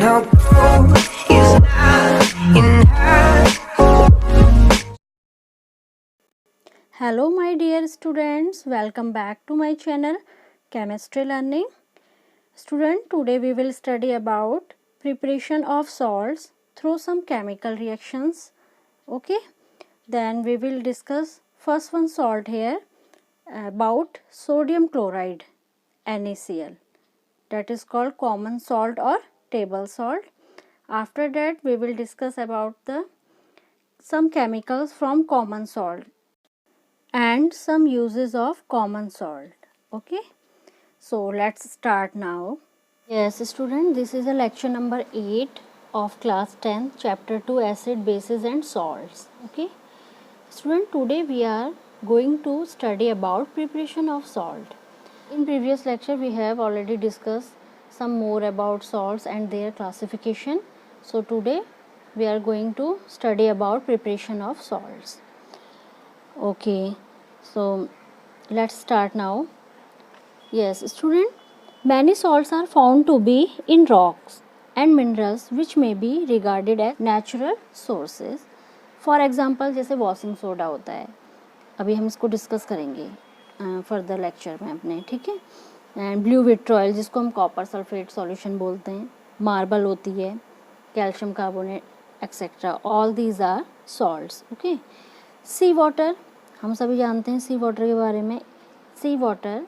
Your goal is not in her. Hello my dear students, welcome back to my channel Chemistry Learning. Student, today we will study about preparation of salts through some chemical reactions. Okay, then we will discuss first one salt here about sodium chloride NaCl, that is called common salt or table salt. After that we will discuss about the some chemicals from common salt and some uses of common salt. Okay, so let's start now. Yes student, this is a lecture number 8 of class 10 chapter 2 acid bases and salts. Okay student, today we are going to study about preparation of salt. In previous lecture we have already discussed some more about salts and their classification. So today we are going to study about preparation of salts. Okay, so let's start now. Yes student, many salts are found to be in rocks and minerals which may be regarded as natural sources. For example, जैसे washing soda होता है, अभी हम इसको discuss करेंगे further lecture में अपने, ठीक है. एंड ब्लू विट्रॉयल जिसको हम कॉपर सल्फेट सॉल्यूशन बोलते हैं, मार्बल होती है, calcium carbonate etcetera, all these are salts. Okay, sea water हम सभी जानते हैं सी वाटर के बारे में. Sea water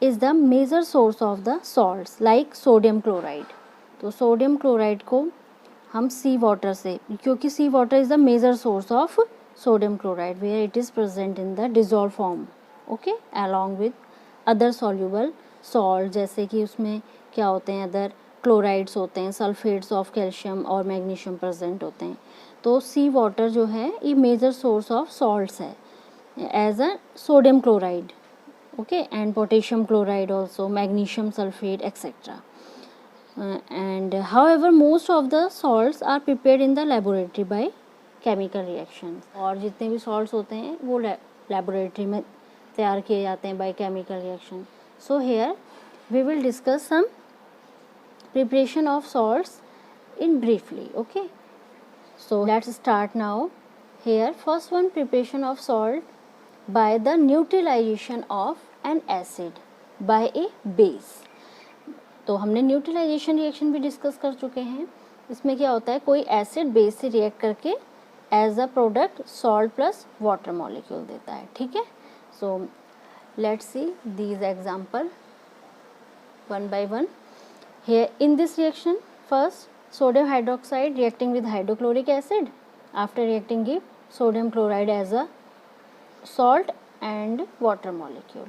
is the major source of the salts like sodium chloride. तो सोडियम क्लोराइड को हम सी वाटर से, क्योंकि sea water is the major source of sodium chloride where it is present in the dissolve form. Okay, along with other soluble salt, जैसे कि उसमें क्या होते हैं, अदर क्लोराइड्स होते हैं, सल्फेट्स ऑफ कैल्शियम और मैग्नीशियम प्रेजेंट होते हैं. तो सी वाटर जो है ये मेजर सोर्स ऑफ सॉल्ट्स है as a sodium chloride. okay, and potassium chloride also, magnesium sulfate etc. And however most of the salts are prepared in the laboratory by chemical reactions. और जितने भी salts होते हैं वो laboratory में तैयार किए जाते हैं by chemical reaction. So here we will discuss some preparation of salts in briefly. Okay, so let's start now. Here first one, preparation of salt by the neutralization of an acid by a base. तो हमने neutralisation reaction भी discuss कर चुके हैं. इसमें क्या होता है, कोई एसिड बेस से रिएक्ट करके as a product salt plus water molecule देता है. ठीक है, so let's see these example one by one. Here in this reaction first sodium hydroxide reacting with hydrochloric acid, after reacting give sodium chloride as a salt and water molecule.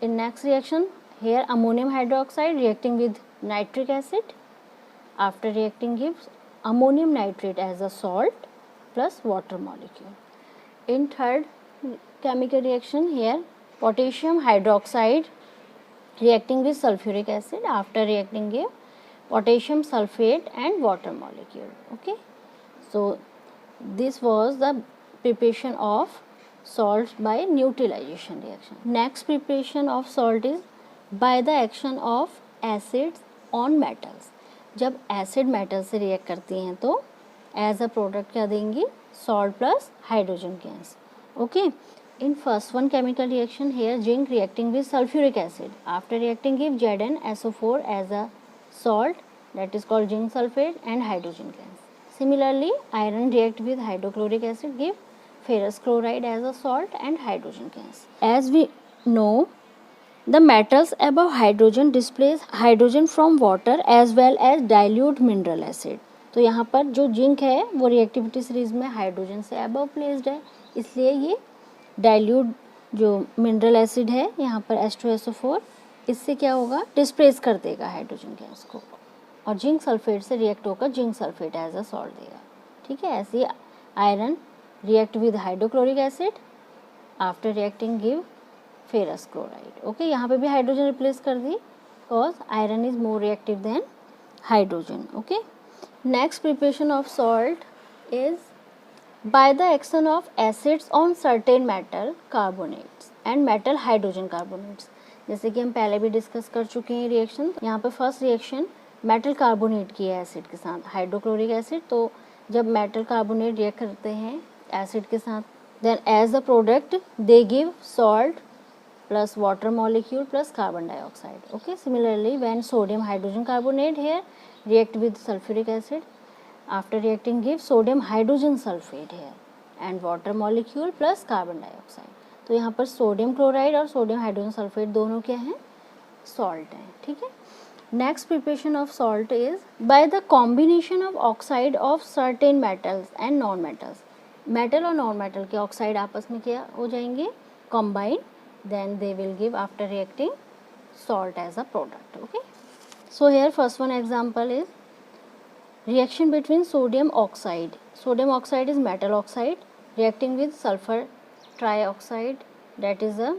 In next reaction, here ammonium hydroxide reacting with nitric acid, after reacting gives ammonium nitrate as a salt plus water molecule. In third chemical reaction, here potassium hydroxide reacting with sulfuric acid, after reacting give potassium sulfate and water molecule. Okay, so this was the preparation of salts by neutralization reaction. Next preparation of salt is by the action of acids on metals. जब acid metal से react करती हैं तो as a product क्या देंगी, salt plus hydrogen gas. Okay, in first one chemical reaction, here zinc reacting with sulphuric acid, after reacting give ZnSO4 as a salt, that is called zinc sulphate and hydrogen gas. Similarly, iron react with hydrochloric acid, give ferrous chloride as a salt and hydrogen gas. As we know, the metals above hydrogen displace hydrogen from water as well as dilute mineral acid. तो यहाँ पर जो zinc है वो reactivity series में hydrogen से above placed है, इसलिए ये डाइल्यूट जो मिनरल एसिड है यहाँ पर H2SO4, इससे क्या होगा, डिस्प्लेस कर देगा हाइड्रोजन गैस को और जिंक सल्फेट से रिएक्ट होकर zinc sulphate as a salt देगा. ठीक है, ऐसे iron react with hydrochloric acid, after reacting give ferrous chloride. Okay, यहाँ पे भी हाइड्रोजन रिप्लेस कर दी because iron is more reactive than hydrogen. Okay, next preparation of salt is by the action of acids on certain metal carbonates and metal hydrogen carbonates. जैसे कि हम पहले भी डिस्कस कर चुके हैं रिएक्शन. यहाँ पे फर्स्ट रिएक्शन मेटल कार्बोनेट की है एसिड के साथ, हाइड्रोक्लोरिक एसिड। तो जब मेटल कार्बोनेट रिएक्ट करते हैं एसिड के साथ, then as the product they give salt plus water molecule plus carbon dioxide. Okay, similarly when sodium hydrogen carbonate here react with sulfuric acid, after reacting give sodium hydrogen sulfate here and water molecule plus carbon dioxide. तो यहाँ पर sodium chloride और sodium hydrogen sulphate दोनों क्या हैं, salt हैं, ठीक है। Next preparation of salt is by the combination of oxide of certain metals and non metals. Metal और नॉन मेटल के ऑक्साइड आपस में क्या हो जाएंगे, combine, then they will give after reacting salt as a product. Okay, so here first one example is reaction between sodium oxide. Sodium oxide is metal oxide reacting with sulfur trioxide, that is a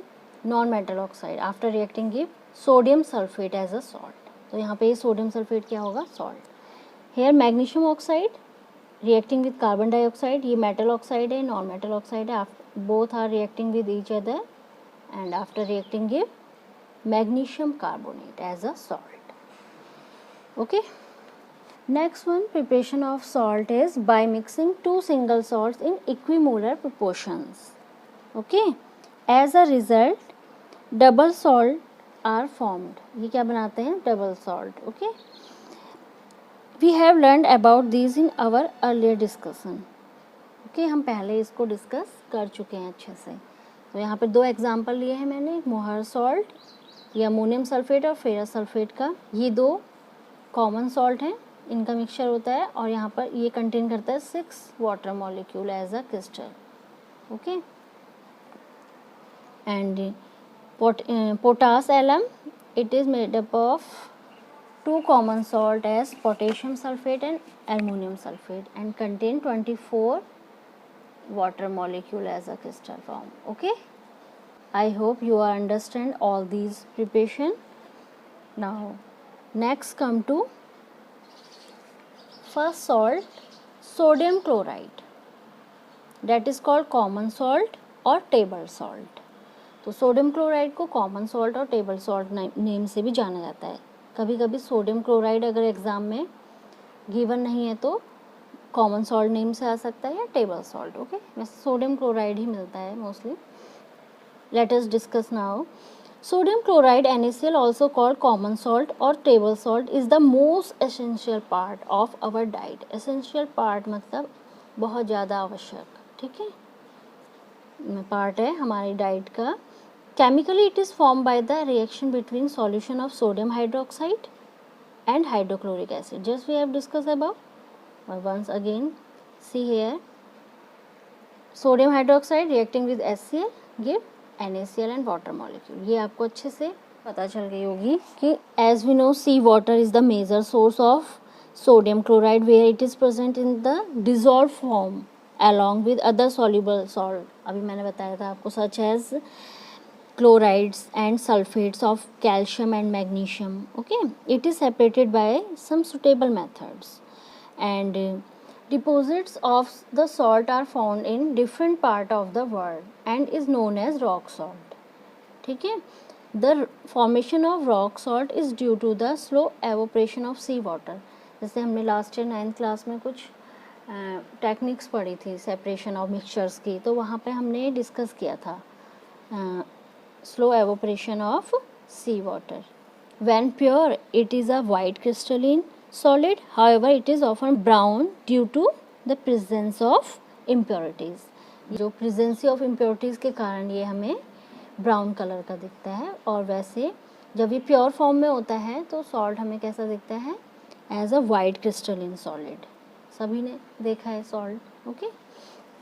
non metal oxide. After reacting give sodium sulfate as a salt. तो यहाँ पे sodium sulphate क्या होगा, salt. Here magnesium oxide reacting with carbon dioxide, ये metal oxide है, non metal oxide है, both are reacting with each other and after reacting give magnesium carbonate as a salt. Okay, next one preparation of salt is by mixing two single salts in equimolar proportions. Okay, as a result double salt are formed. ये क्या बनाते हैं, double salt. Okay, we have learned about these in our earlier discussion. Okay, हम पहले इसको discuss कर चुके हैं अच्छे से। तो यहाँ पर दो एग्जाम्पल लिए हैं मैंने, एक मोहर सॉल्ट या अमोनियम सल्फेट और फेरस सल्फेट का। ये दो कॉमन सॉल्ट हैं, इनका मिक्सचर होता है और यहाँ पर ये कंटेन करता है 6 water molecule as a crystal. Okay, and potash alum, it is made up of 2 common salt as potassium sulphate and aluminium sulphate and contain 24 water molecule as a crystal form. Okay, I hope you are understand all these preparation. Now next come to first salt, sodium chloride, that is called common salt or table salt. तो sodium chloride को common salt और table salt name से भी जाना जाता है। कभी कभी सोडियम क्लोराइड अगर एग्ज़ाम में गिवन नहीं है तो कॉमन सॉल्ट नेम से आ सकता है या टेबल सॉल्ट। ओके, वैसे सोडियम क्लोराइड ही मिलता है mostly. Let us discuss now sodium chloride NaCl also called common salt और table salt is the most essential part of our diet. Essential part मतलब बहुत ज़्यादा आवश्यक, ठीक है, पार्ट है हमारी डाइट का। Chemically it is form by the reaction between solution of sodium hydroxide and hydrochloric acid, just we have discussed above. Once again see here, sodium hydroxide reacting with HCl give NaCl and water molecule. ये आपको अच्छे से पता चल गई होगी कि as we know sea water is the major source of sodium chloride where it is present in the dissolved form along with other soluble salt. अभी मैंने बताया था आपको, such as chlorides and sulfates of calcium and magnesium. Okay, it is separated by some suitable methods and deposits of the salt are found in different part of the world and is known as rock salt. ठीक है, the formation of rock salt is due to the slow evaporation of sea water. जैसे हमने last year 9th class में कुछ techniques पढ़ी थी separation of mixtures की, तो वहाँ पे हमने डिस्कस किया था slow evaporation of sea water. When pure, it is a white crystalline solid. However, it is often brown due to the presence of impurities. जो presence of impurities के कारण ये हमें ब्राउन कलर का दिखता है, और वैसे जब ये प्योर फॉर्म में होता है तो सॉल्ट हमें कैसा दिखता है, as a white crystalline solid. सभी ने देखा है salt. Okay,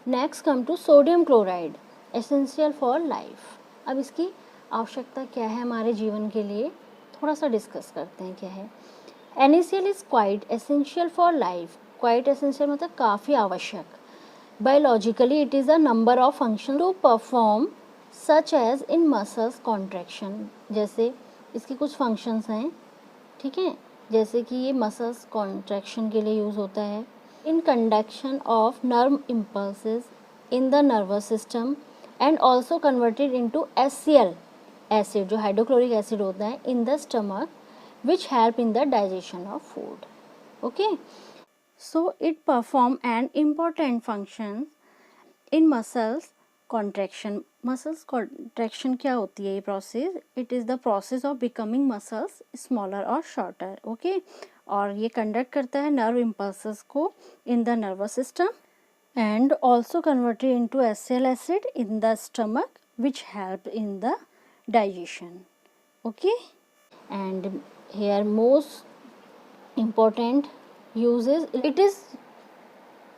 next come to sodium chloride, essential for life. अब इसकी आवश्यकता क्या है हमारे जीवन के लिए, थोड़ा सा डिस्कस करते हैं क्या है। NaCl is quite essential for life. Quite essential मतलब काफ़ी आवश्यक। Biologically it is a number of function to perform such as in muscles contraction. जैसे इसकी कुछ फंक्शंस हैं, ठीक है, जैसे कि ये मसल्स कॉन्ट्रैक्शन के लिए यूज़ होता है, in conduction of nerve impulses in the nervous system and also converted into HCl acid, जो हाइड्रोक्लोरिक एसिड होता है, in the stomach which help in the digestion of food. Okay, so it perform an important function in muscles contraction. Muscles contraction क्या होती है ये process? It is the process of becoming muscles smaller और shorter. Okay, और ये conduct करता है nerve impulses को in the nervous system and also converted into HCl acid in the stomach which help in the digestion. Okay, and here most important uses, it is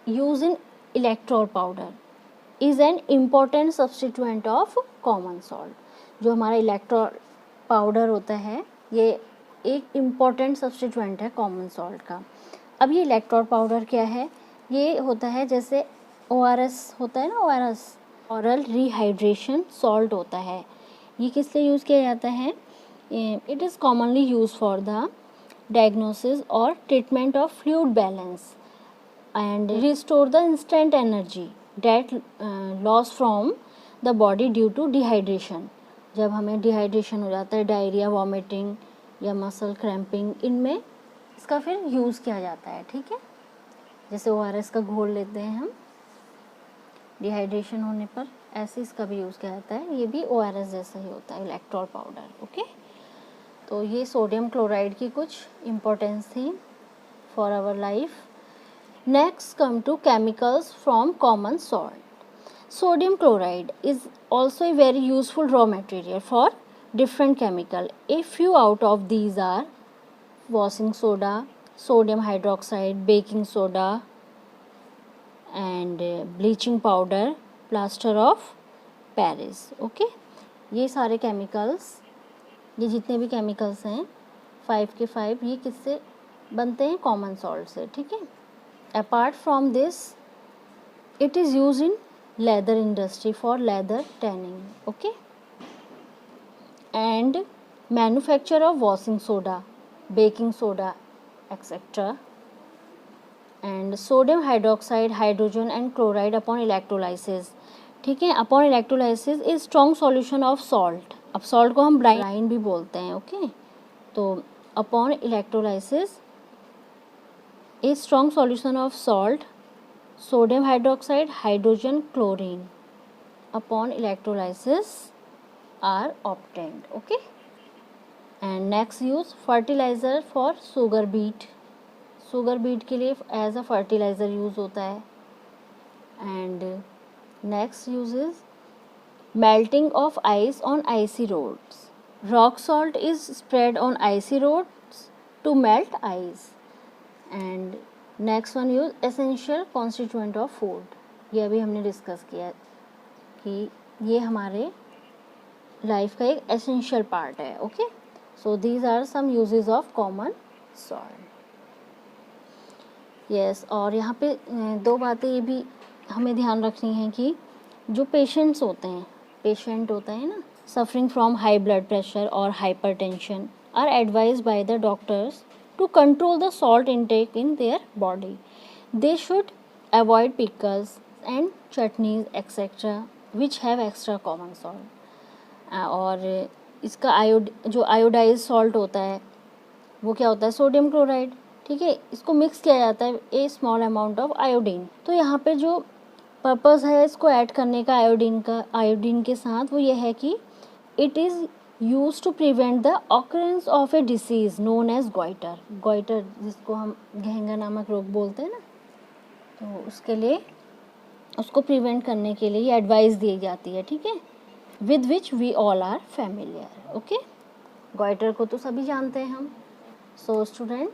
used in electrol powder, is an important substituent of common salt. जो हमारा electoral powder होता है ये एक important substituent है common salt का. अब ये इलेक्ट्रोल पाउडर क्या है? ये होता है जैसे ORS होता है ना, ORS ऑरल रिहाइड्रेशन सॉल्ट होता है. ये किस लिए यूज़ किया जाता है? It is commonly use for the diagnosis और treatment of fluid balance and restore the instant energy that loss from the body due to dehydration. जब हमें डिहाइड्रेशन हो जाता है, डायरिया, वॉमिटिंग या मसल क्रैम्पिंग, इनमें इसका फिर यूज़ किया जाता है. ठीक है, जैसे ORS का घोल लेते हैं हम डिहाइड्रेशन होने पर, ऐसे इसका भी यूज़ किया जाता है. ये भी ORS जैसा ही होता है, इलेक्ट्रोल पाउडर. ओके, तो ये सोडियम क्लोराइड की कुछ इम्पोर्टेंस थी for our life. Next come to chemicals from common salt. Sodium chloride is also a very useful raw material for different chemical. A few out of these are washing soda, sodium hydroxide, baking soda and bleaching powder, plaster of Paris. Okay, ये सारे chemicals, ये जितने भी chemicals हैं 5 के 5 ये किससे बनते हैं? common salt से. ठीक है, apart from this it is used in leather industry for leather tanning. Okay, and manufacture of washing soda, baking soda etc. and sodium hydroxide, hydrogen and chloride upon electrolysis. ठीक है, upon electrolysis is strong solution of salt. अब salt को हम brine भी बोलते हैं. Okay, तो upon electrolysis is strong solution of salt, sodium hydroxide, hydrogen, chlorine upon electrolysis are obtained. Okay, and next use fertilizer for sugar beet. sugar beet के लिए as a fertilizer use होता है. and next use is melting of ice on icy roads. Rock salt is spread on icy roads to melt ice. and next one use essential constituent of food. ये अभी हमने discuss किया कि ये हमारे life का एक एसेंशियल पार्ट है. Okay, so these are some uses of common salt. Yes, और यहाँ पे दो बातें ये भी हमें ध्यान रखनी है कि जो पेशेंट होते हैं ना suffering from high blood pressure और hypertension are advised by the doctors to control the salt intake in their body. They should avoid pickles and chutneys etc. which have extra common salt. और इसका जो iodise salt होता है वो क्या होता है? Sodium chloride. ठीक है, इसको मिक्स किया जाता है ए स्मॉल अमाउंट ऑफ आयोडीन. तो यहाँ पे जो पर्पस है इसको ऐड करने का आयोडीन के साथ वो ये है कि it is used to prevent the occurrence of a disease known as goiter, जिसको हम घेंगा नामक रोग बोलते हैं ना, तो उसके लिए उसको प्रिवेंट करने के लिए ये एडवाइस दी जाती है. ठीक है, with which we all are familiar. Okay, goiter को तो सभी जानते हैं हम. So student,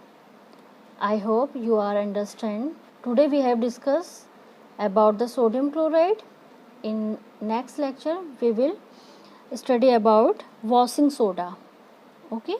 I hope you are understand. Today we have discussed about the sodium chloride. In next lecture we will study about washing soda. Okay.